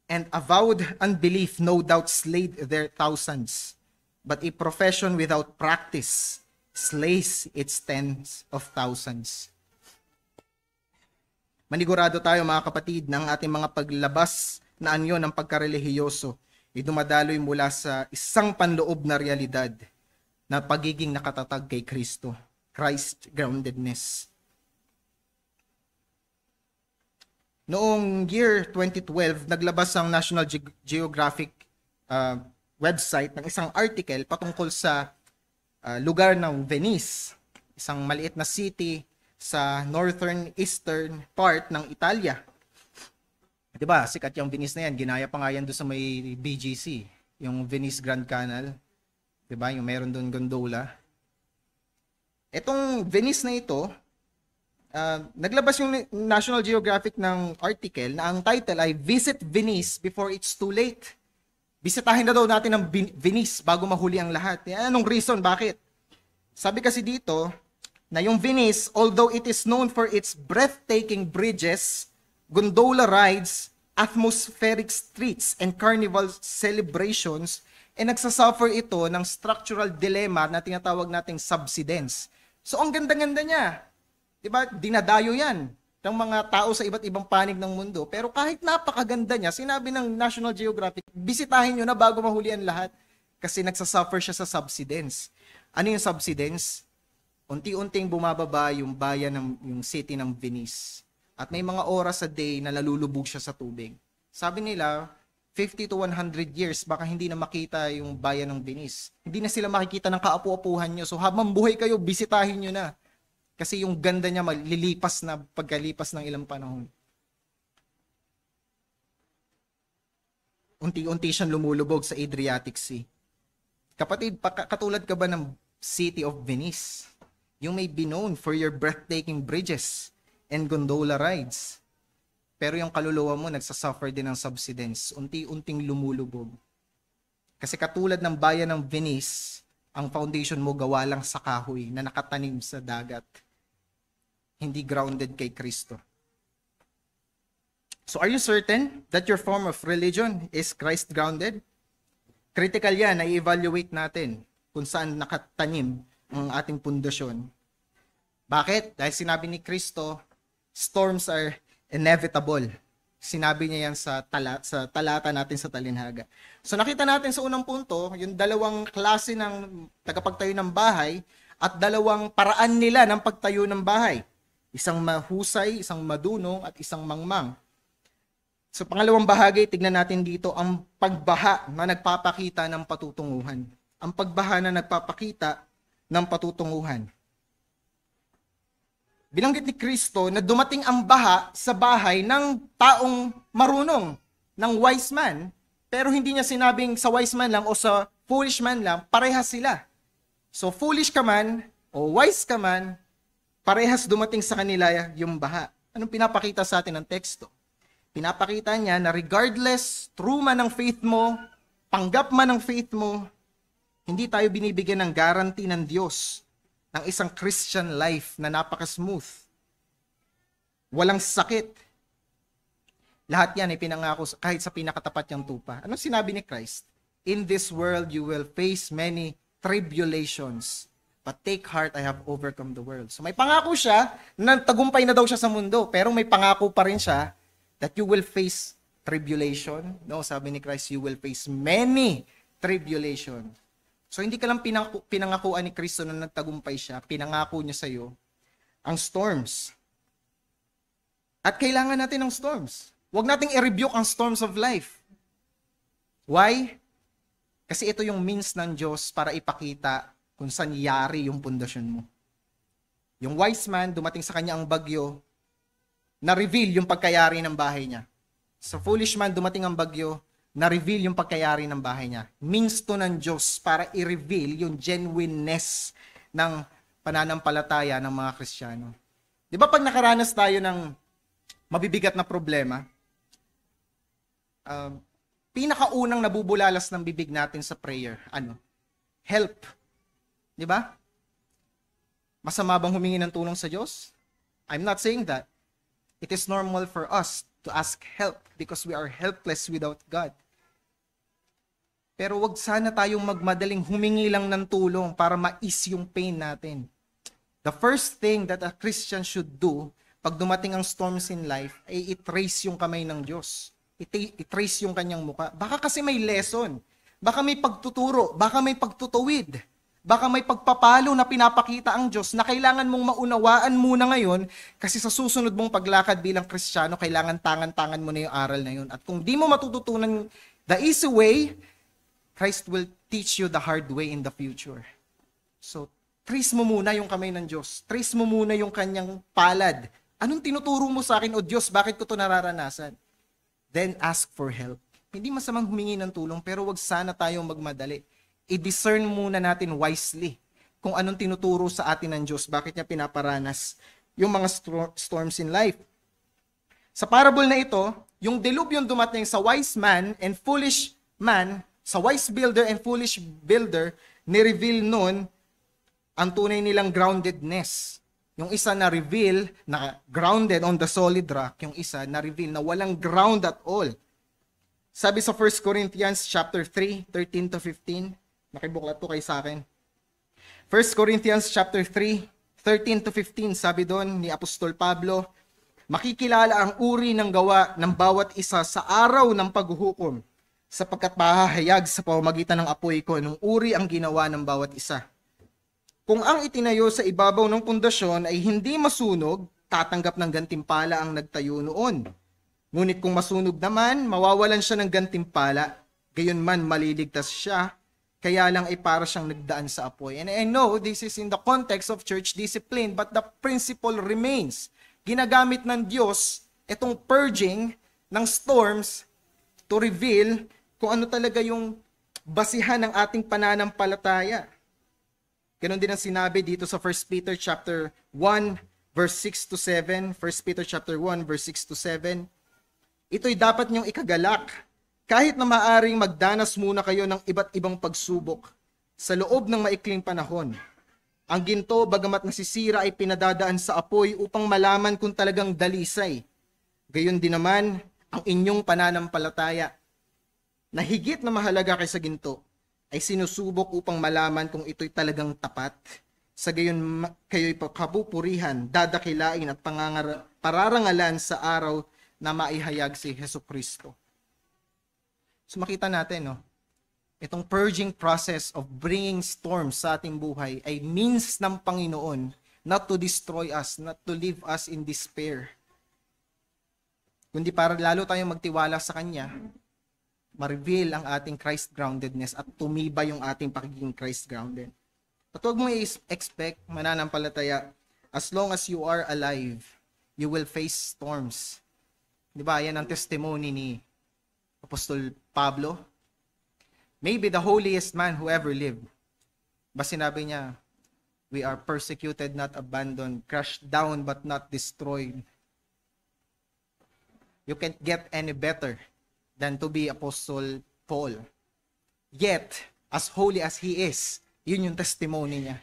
and avowed unbelief no doubt slayed their thousands, but a profession without practice slays its tens of thousands. Manigurado tayo, mga kapatid, ng ating mga paglabas na anyo ng pagkarelihiyoso ay dumadaloy mula sa isang panloob na realidad na pagiging nakatatag kay Kristo, Christ-groundedness. Noong year 2012, naglabas ang National Geographic website ng isang article patungkol sa lugar ng Venice, isang maliit na city sa northern eastern part ng Italia. 'Di ba? Sikat yung Venice na yan, ginaya pa nga yan doon sa may BGC, yung Venice Grand Canal. 'Di ba? Yung meron doon gondola. Etong Venice na ito, naglabas yung National Geographic ng article na ang title ay Visit Venice Before It's Too Late. Bisitahin na daw natin ang Venice bago mahuli ang lahat. Anong reason? Bakit? Sabi kasi dito na yung Venice, although it is known for its breathtaking bridges, gondola rides, atmospheric streets, and carnival celebrations, nagsasuffer ito ng structural dilemma na tinatawag nating subsidence. So ang ganda-ganda niya. Diba? Dinadayo yan ng mga tao sa iba't ibang panig ng mundo. Pero kahit napakaganda niya, sinabi ng National Geographic, bisitahin nyo na bago mahuli ang lahat kasi nagsasuffer siya sa subsidence. Ano yung subsidence? Unti-unting bumababa yung bayan yung city ng Venice. At may mga oras a day na nalulubog siya sa tubig. Sabi nila, 50 to 100 years, baka hindi na makita yung bayan ng Venice. Hindi na sila makikita ng kaapu-apuhan nyo. So habang buhay kayo, bisitahin nyo na. Kasi yung ganda niya malilipas na pagkalipas ng ilang panahon. Unti-unti siyang lumulubog sa Adriatic Sea. Kapatid, katulad ka ba ng City of Venice? You may be known for your breathtaking bridges and gondola rides. Pero yung kaluluwa mo nagsasuffer din ng subsidence. Unti-unting lumulubog. Kasi katulad ng bayan ng Venice, ang foundation mo gawa lang sa kahoy na nakatanim sa dagat. Hindi grounded kay Kristo. So are you certain that your form of religion is Christ-grounded? Critical yan na i-evaluate natin kung saan nakatanim ang ating pundasyon. Bakit? Dahil sinabi ni Kristo, storms are inevitable. Sinabi niya yan sa talata natin sa talinhaga. So nakita natin sa unang punto, yung dalawang klase ng tagapagtayo ng bahay at dalawang paraan nila ng pagtayo ng bahay. Isang mahusay, isang madunong, at isang mangmang. So pangalawang bahagi, tignan natin dito ang pagbaha na nagpapakita ng patutunguhan. Ang pagbaha na nagpapakita ng patutunguhan. Binanggit ni Kristo na dumating ang baha sa bahay ng taong marunong, ng wise man, pero hindi niya sinabing sa wise man lang o sa foolish man lang, parehas sila. So foolish ka man o wise ka man, parehas dumating sa kanila yung baha. Anong pinapakita sa atin ng teksto? Pinapakita niya na regardless, true man ang faith mo, panggap man ang faith mo, hindi tayo binibigyan ng guarantee ng Diyos ng isang Christian life na napaka-smooth. Walang sakit. Lahat yan ay pinangako kahit sa pinakatapat niyang tupa. Anong sinabi ni Christ? In this world you will face many tribulations. But take heart, I have overcome the world. So may pangako siya na tagumpay na daw siya sa mundo, pero may pangako pa rin siya that you will face tribulation. No, sabi ni Christ, you will face many tribulation. So hindi ka lang pinangakuan ni Kristo na nagtagumpay siya, pinangako niya sa iyo ang storms. At kailangan natin ng storms. Huwag nating i-rebuke ang storms of life. Why? Kasi ito yung means ng Diyos para ipakita kung saan yari yung pundasyon mo. Yung wise man, dumating sa kanya ang bagyo, na-reveal yung pagkayari ng bahay niya. Sa foolish man, dumating ang bagyo, na-reveal yung pagkayari ng bahay niya. Means to ng Diyos para i-reveal yung genuineness ng pananampalataya ng mga Kristiyano. Di ba pag nakaranas tayo ng mabibigat na problema, pinakaunang nabubulalas ng bibig natin sa prayer, help. Di ba? Masama bang humingi ng tulong sa Diyos? I'm not saying that. It is normal for us to ask help because we are helpless without God. Pero wag sana tayong magmadaling humingi lang ng tulong para ma-ease yung pain natin. The first thing that a Christian should do pag dumating ang storms in life ay i-trace yung kamay ng Diyos. I-trace yung kanyang muka. Baka kasi may lesson. Baka may pagtuturo. Baka may pagtutuwid. Baka may pagpapalo na pinapakita ang Diyos na kailangan mong maunawaan muna ngayon kasi sa susunod mong paglakad bilang Kristiyano, kailangan tangan-tangan mo na yung aral na yun. At kung di mo matututunan the easy way, Christ will teach you the hard way in the future. So, trace mo muna yung kamay ng Diyos. Trace mo muna yung kanyang palad. Anong tinuturo mo sa akin, O Diyos, bakit ko to nararanasan? Then ask for help. Hindi masamang humingi ng tulong, pero wag sana tayong magmadali. I-discern muna natin wisely kung anong tinuturo sa atin ng Diyos, bakit niya pinaparanas yung mga storms in life. Sa parable na ito, yung delubyong dumating sa wise man and foolish man, sa wise builder and foolish builder, ni-reveal nun ang tunay nilang groundedness. Yung isa na-reveal na grounded on the solid rock, yung isa na-reveal na walang ground at all. Sabi sa 1 Corinthians chapter 3, 13 to 15, nakibuklat to kayo sa akin. 1 Corinthians chapter 3, 13 to 15, sabi doon ni Apostol Pablo, makikilala ang uri ng gawa ng bawat isa sa araw ng paghuhukom, sapagkat mahahayag sa pamamagitan ng apoy ko nung uri ang ginawa ng bawat isa. Kung ang itinayo sa ibabaw ng pundasyon ay hindi masunog, tatanggap ng gantimpala ang nagtayo noon. Ngunit kung masunog naman, mawawalan siya ng gantimpala, gayon man maliligtas siya, kaya lang ay para siyang nagdaan sa apoy. And I know this is in the context of church discipline, but the principle remains. Ginagamit ng Diyos itong purging ng storms to reveal kung ano talaga yung basihan ng ating pananampalataya. Ganon din ang sinabi dito sa 1 Peter chapter 1 verse 6 to 7, 1 Peter chapter 1 verse 6 to 7. Ito'y dapat niyong ikagalak. Kahit na maaring magdanas muna kayo ng iba't ibang pagsubok sa loob ng maikling panahon. Ang ginto, bagamat nasisira, ay pinadadaan sa apoy upang malaman kung talagang dalisay. Gayon din naman ang inyong pananampalataya, na higit na mahalaga kaysa ginto, ay sinusubok upang malaman kung ito'y talagang tapat. Sa gayon kayo'y kapupurihan, dadakilain at pararangalan sa araw na maihayag si Jesucristo. So makita natin, itong purging process of bringing storms sa ating buhay ay means ng Panginoon not to destroy us, not to leave us in despair, kundi para lalo tayong magtiwala sa Kanya, ma-reveal ang ating Christ-groundedness at tumibay yung ating pagiging Christ-grounded. At huwag mong i-expect, mananampalataya, as long as you are alive, you will face storms. Di ba? Yan ang testimony ni Apostol Pablo. Maybe the holiest man who ever lived. Ba sinabi niya, we are persecuted, not abandoned, crushed down, but not destroyed. You can't get any better than to be Apostle Paul. Yet, as holy as he is, yun yung testimony niya.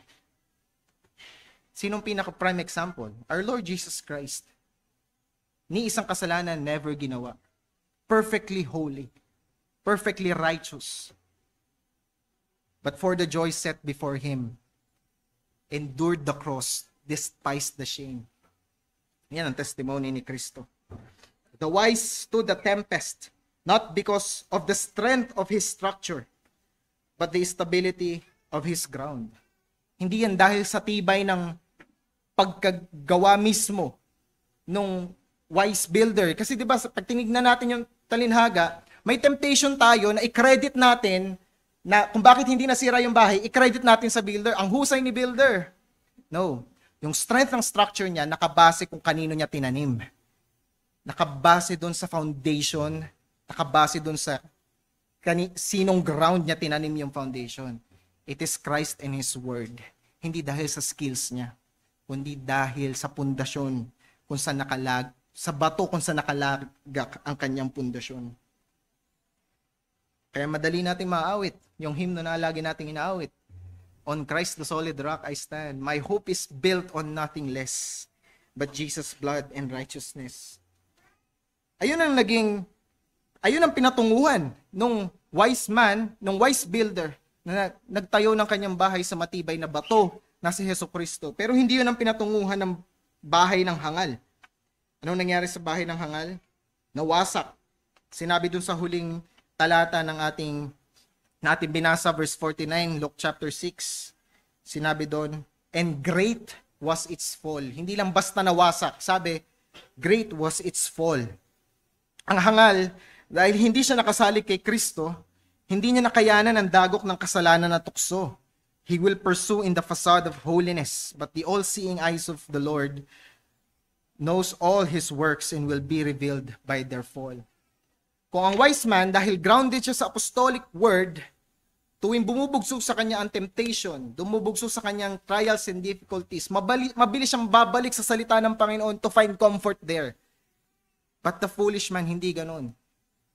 Sinong pinaka-prime example? Our Lord Jesus Christ. Ni isang kasalanan never ginawa. Perfectly holy. Perfectly righteous. But for the joy set before him, endured the cross, despised the shame. Yan ang testimony ni Kristo. The wise stood the tempest, not because of the strength of his structure, but the stability of his ground. Hindi yan dahil sa tibay ng pagkagawa mismo nung wise builder. Kasi diba, pag tinignan natin yung talinhaga, may temptation tayo na i-credit natin na kung bakit hindi nasira yung bahay, i-credit natin sa builder. Ang husay ni builder. No. Yung strength ng structure niya, nakabase kung kanino niya tinanim. Nakabase doon sa foundation, nakabase doon sa sinong ground niya tinanim yung foundation. It is Christ and His Word. Hindi dahil sa skills niya, kundi dahil sa pundasyon kung saan sa bato kung saan nakalagak ang kanyang pundasyon. Kaya madali nating maawit yung hymno na lagi nating inaawit. On Christ the solid rock I stand. My hope is built on nothing less but Jesus' blood and righteousness. Ayun ang pinatunguhan nung wise man, nung wise builder na nagtayo ng kanyang bahay sa matibay na bato na si Jesucristo. Pero hindi yun ang pinatunguhan ng bahay ng hangal. Anong nangyari sa bahay ng hangal? Nawasak. Sinabi dun sa huling talata ng ating binasa, verse 49, Luke chapter 6. Sinabi doon, and great was its fall. Hindi lang basta nawasak. Sabi, great was its fall. Ang hangal, dahil hindi siya nakasali kay Kristo, hindi niya nakayanan ang dagok ng kasalanan na tukso. He will pursue in the facade of holiness, but the all-seeing eyes of the Lord knows all His works and will be revealed by their fall. Kung ang wise man, dahil grounded siya sa apostolic word, tuwing bumubugso sa kanya ang temptation, dumubugso sa kanyang trials and difficulties, mabilis siyang babalik sa salita ng Panginoon to find comfort there. But the foolish man, hindi ganun.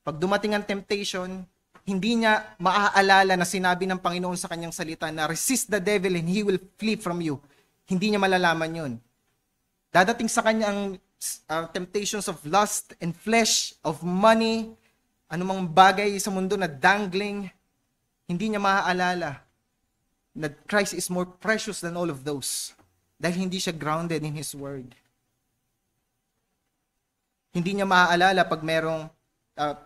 Pag dumating ang temptation, hindi niya maaalala na sinabi ng Panginoon sa kanyang salita na resist the devil and he will flee from you. Hindi niya malalaman yun. Dadating sa kanya ang temptations of lust and flesh, of money, anumang bagay sa mundo na dangling, hindi niya maaalala na Christ is more precious than all of those dahil hindi siya grounded in His Word. Hindi niya maaalala pag merong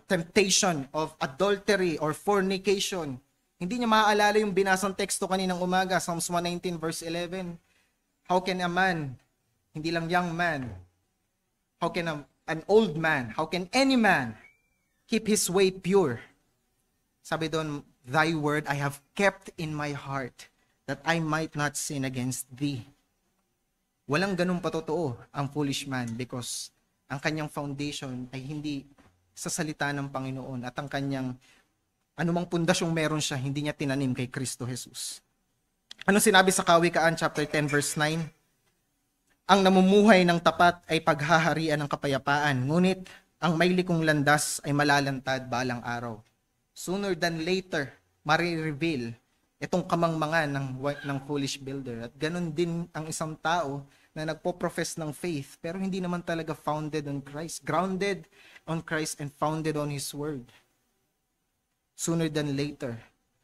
temptation of adultery or fornication. Hindi niya maaalala yung binasang teksto kaninang umaga, Psalms 119 verse 11. How can a man, hindi lang young man, how can an old man, how can any man keep his way pure? Sabi doon, thy word I have kept in my heart that I might not sin against thee. Walang ganun patotoo ang foolish man because ang kanyang foundation ay hindi sa salita ng Panginoon at ang kanyang anumang pundasyong meron siya, hindi niya tinanim kay Kristo Jesus. Anong sinabi sa Kawikaan chapter 10 verse 9? Ang namumuhay ng tapat ay paghaharian ng kapayapaan, ngunit ang may likong landas ay malalantad balang araw. Sooner than later, marireveal itong kamangmangan ng foolish builder. At ganun din ang isang tao na nagpo-profess ng faith pero hindi naman talaga founded on Christ, grounded on Christ and founded on His Word. Sooner than later,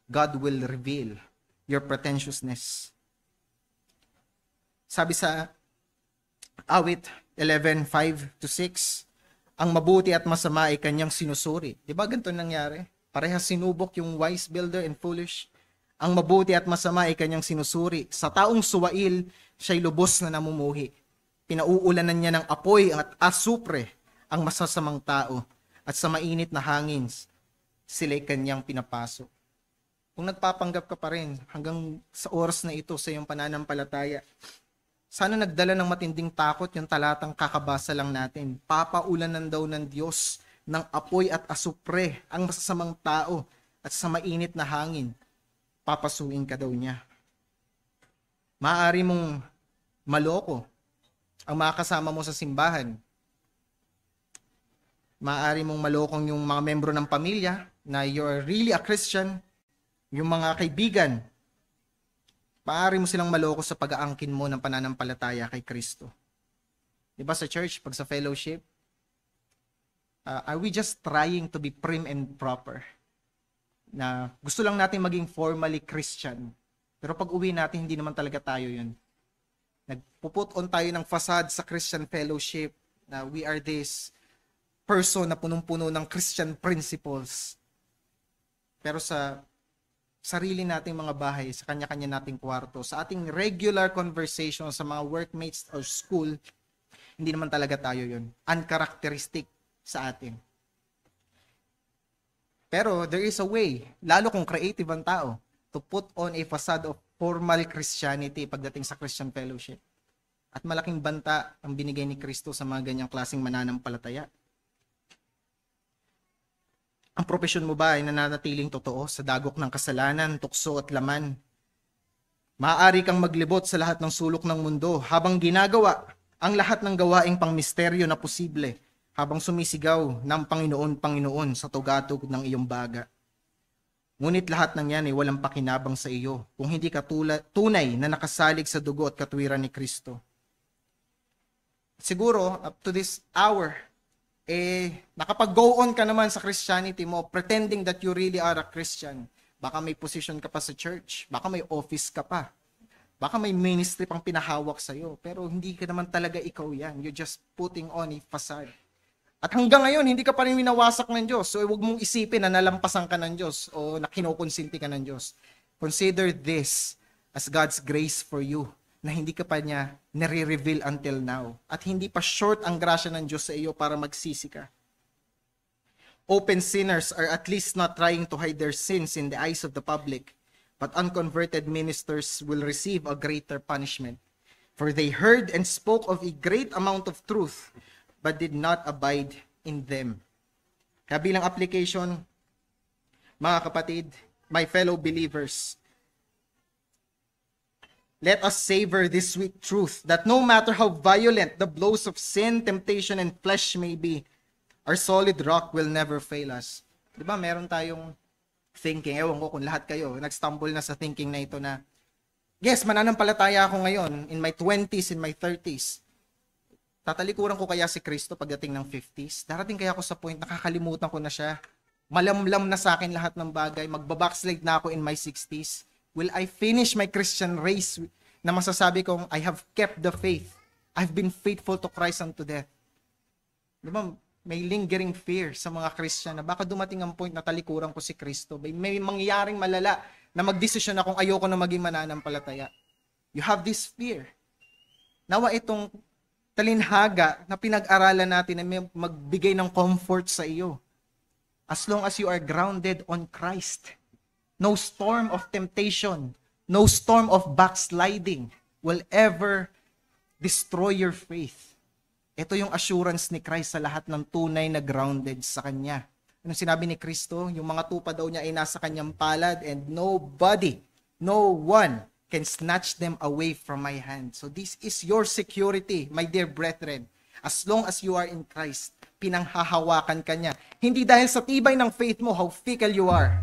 God will reveal your pretentiousness. Sabi sa Awit 11:5-6, ang mabuti at masama ay kanyang sinusuri. Di ba ganito nangyari? Parehas sinubok yung wise builder and foolish. Ang mabuti at masama ay kanyang sinusuri. Sa taong suwail, siya'y lubos na namumuhi. Pinauulanan niya ng apoy at asupre ang masasamang tao at sa mainit na hangin sila'y kanyang pinapasok. Kung nagpapanggap ka pa rin hanggang sa oras na ito sa iyong pananampalataya, sana nagdala ng matinding takot yung talatang kakabasa lang natin. Papaulanan daw ng Diyos ng apoy at asupre ang masasamang tao at sa mainit na hangin, papasuin ka daw niya. Maaari mong maloko ang mga kasama mo sa simbahan. Maaari mong malokong yung mga membro ng pamilya na you're really a Christian, yung mga kaibigan. Maaari mo silang maloko sa pag-aangkin mo ng pananampalataya kay Kristo. Diba sa church, pag sa fellowship, are we just trying to be prim and proper? Na gusto lang natin maging formally Christian. Pero pag uwi natin, hindi naman talaga tayo yun. Nagpuput on tayo ng facade sa Christian fellowship na we are this person na punong-puno ng Christian principles. Pero sa sarili nating mga bahay, sa kanya-kanya nating kwarto, sa ating regular conversation sa mga workmates or school, hindi naman talaga tayo yun. Uncharacteristic sa atin. Pero there is a way, lalo kung creative ang tao, to put on a facade of formal Christianity pagdating sa Christian fellowship. At malaking banta ang binigay ni Kristo sa mga ganyang klaseng mananampalataya. Ang propesyon mo ba ay nananatiling totoo sa dagok ng kasalanan, tukso at laman? Maaari kang maglibot sa lahat ng sulok ng mundo habang ginagawa ang lahat ng gawaing pangmisteryo na posible, habang sumisigaw ng Panginoon, Panginoon sa tugatog ng iyong baga. Ngunit lahat ng yan ay walang pakinabang sa iyo kung hindi ka tunay na nakasalig sa dugo at katwiran ni Kristo. Siguro, up to this hour, nakapag-go on ka naman sa Christianity mo, pretending that you really are a Christian. Baka may position ka pa sa church, baka may office ka pa, baka may ministry pang pinahawak sa'yo, pero hindi ka naman talaga ikaw yan. You're just putting on a facade. At hanggang ngayon, hindi ka pa rin winawasak ng Diyos. So, huwag mong isipin na nalampasan ka ng Diyos o na kinukonsinti ka ng Diyos. Consider this as God's grace for you, na hindi ka pa niya nare-reveal until now. At hindi pa short ang grasya ng Diyos sa iyo para magsisi ka. Open sinners are at least not trying to hide their sins in the eyes of the public, but unconverted ministers will receive a greater punishment. For they heard and spoke of a great amount of truth, but did not abide in them. Kaya bilang application, mga kapatid, my fellow believers, let us savor this sweet truth that no matter how violent the blows of sin, temptation, and flesh may be, our solid rock will never fail us. Diba meron tayong thinking, ewan ko kung lahat kayo, nag-stumble na sa thinking na ito na, yes, mananampalataya ako ngayon, in my 20s, in my 30s, tatalikuran ko kaya si Kristo pagdating ng 50s? Darating kaya ako sa point, nakakalimutan ko na siya. Malamlam na sa akin lahat ng bagay. Magbabackslide na ako in my 60s. Will I finish my Christian race na masasabi kong, I have kept the faith. I've been faithful to Christ unto death. Diba, may lingering fear sa mga Christian na baka dumating ang point na talikuran ko si Kristo. May mangyaring malala na magdesisyon akong ayoko na maging mananampalataya. You have this fear. Nawa itong talinhaga na pinag-aralan natin na magbigay ng comfort sa iyo. As long as you are grounded on Christ, no storm of temptation, no storm of backsliding will ever destroy your faith. Ito yung assurance ni Christ sa lahat ng tunay na grounded sa Kanya. Anong sinabi ni Kristo? Yung mga tupa daw niya ay nasa Kanyang palad and nobody, no one can snatch them away from my hand. So this is your security, my dear brethren. As long as you are in Christ, pinanghahawakan ka niya. Hindi dahil sa tibay ng faith mo, how fickle you are.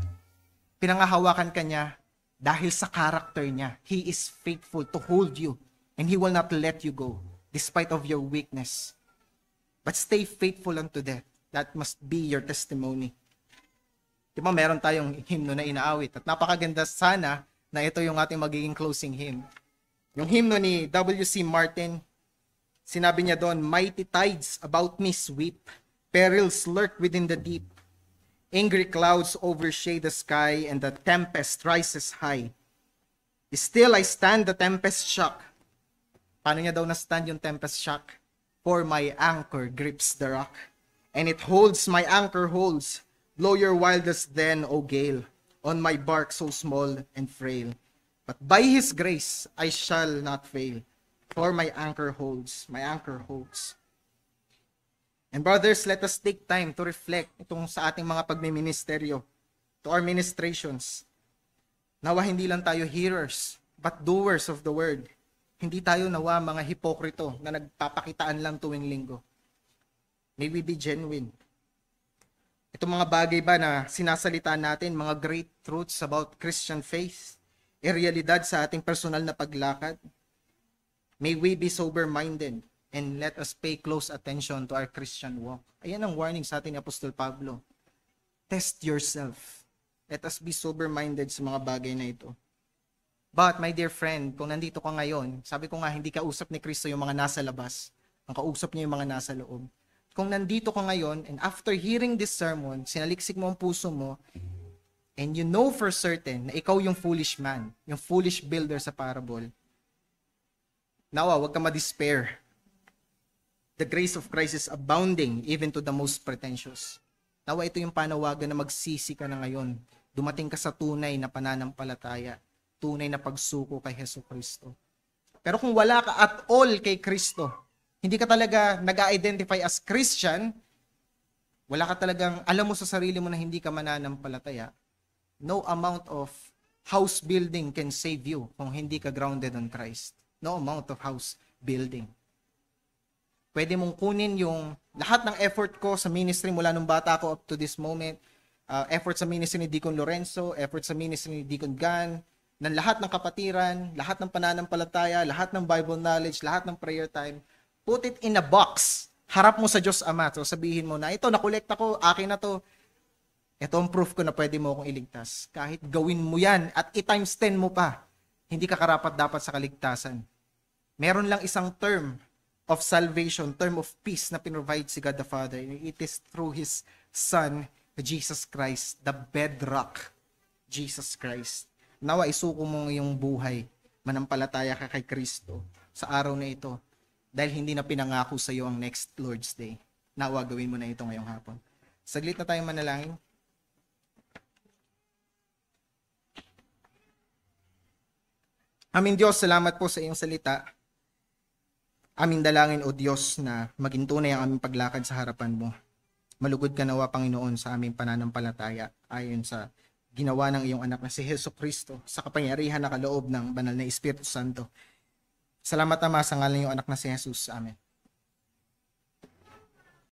Pinanghahawakan ka niya dahil sa character niya. He is faithful to hold you and He will not let you go despite of your weakness. But stay faithful unto death. That must be your testimony. Diba meron tayong hymno na inaawit at napakaganda sana na ito yung ating magiging closing hymn. Yung hymno ni W.C. Martin, sinabi niya doon, mighty tides about me sweep, perils lurk within the deep, angry clouds overshade the sky, and the tempest rises high. Still I stand the tempest shock. Paano niya daw na-stand yung tempest shock? For my anchor grips the rock, and it holds, my anchor holds. Blow your wildest then, O gale, on my bark so small and frail. But by His grace, I shall not fail, for my anchor holds, my anchor holds. And brothers, let us take time to reflect itong sa ating mga pagmiministeryo, to our ministrations. Nawa hindi lang tayo hearers, but doers of the word. Hindi tayo nawa mga hipokrito na nagpapakitaan lang tuwing linggo. May we be genuine. Itong mga bagay ba na sinasalita natin, mga great truths about Christian faith, realidad sa ating personal na paglakad. May we be sober-minded and let us pay close attention to our Christian walk. Ayan ang warning sa ating Apostol Pablo. Test yourself. Let us be sober-minded sa mga bagay na ito. But my dear friend, kung nandito ka ngayon, sabi ko nga hindi kausap ni Kristo yung mga nasa labas. Ang kausap niya yung mga nasa loob. Kung nandito ka ngayon, and after hearing this sermon, sinaliksik mo ang puso mo, and you know for certain na ikaw yung foolish man, yung foolish builder sa parable, nawa, huwag ka ma-despair. The grace of Christ is abounding even to the most pretentious. Nawa ito yung panawagan na magsisi ka na ngayon. Dumating ka sa tunay na pananampalataya, tunay na pagsuko kay Hesus Kristo. Pero kung wala ka at all kay Kristo, hindi ka talaga nag-identify as Christian, wala ka talagang, alam mo sa sarili mo na hindi ka mananampalataya, no amount of house building can save you kung hindi ka grounded on Christ. No amount of house building. Pwede mong kunin yung lahat ng effort ko sa ministry mula nung bata ko up to this moment, effort sa ministry ni Deacon Lorenzo, effort sa ministry ni Deacon Gan, ng lahat ng kapatiran, lahat ng pananampalataya, lahat ng Bible knowledge, lahat ng prayer time, put it in a box. Harap mo sa Diyos Ama. So sabihin mo na, ito, nakolekta ko, akin na to. Ito ang proof ko na pwede mo akong iligtas. Kahit gawin mo yan at i-times 10 mo pa, hindi ka karapat dapat sa kaligtasan. Meron lang isang term of salvation, term of peace na pinrovide si God the Father. It is through His Son, Jesus Christ, the bedrock, Jesus Christ. Nawa isuko mo yung buhay, manampalataya ka kay Kristo sa araw na ito dahil hindi na pinangako sa iyo ang next Lord's Day. Nawa gawin mo na ito ngayong hapon. Saglit na tayong manalangin. Aming Diyos, salamat po sa iyong salita. Aming dalangin, O Diyos, na maging tunay ang aming paglakad sa harapan mo. Malugod ka nawa, Panginoon, sa aming pananampalataya ayon sa ginawa ng iyong anak na si Hesus Kristo sa kapangyarihan na kaloob ng banal na Espiritu Santo. Salamat, Ama, sa ngalan ng iyong anak na si Jesus. Amen.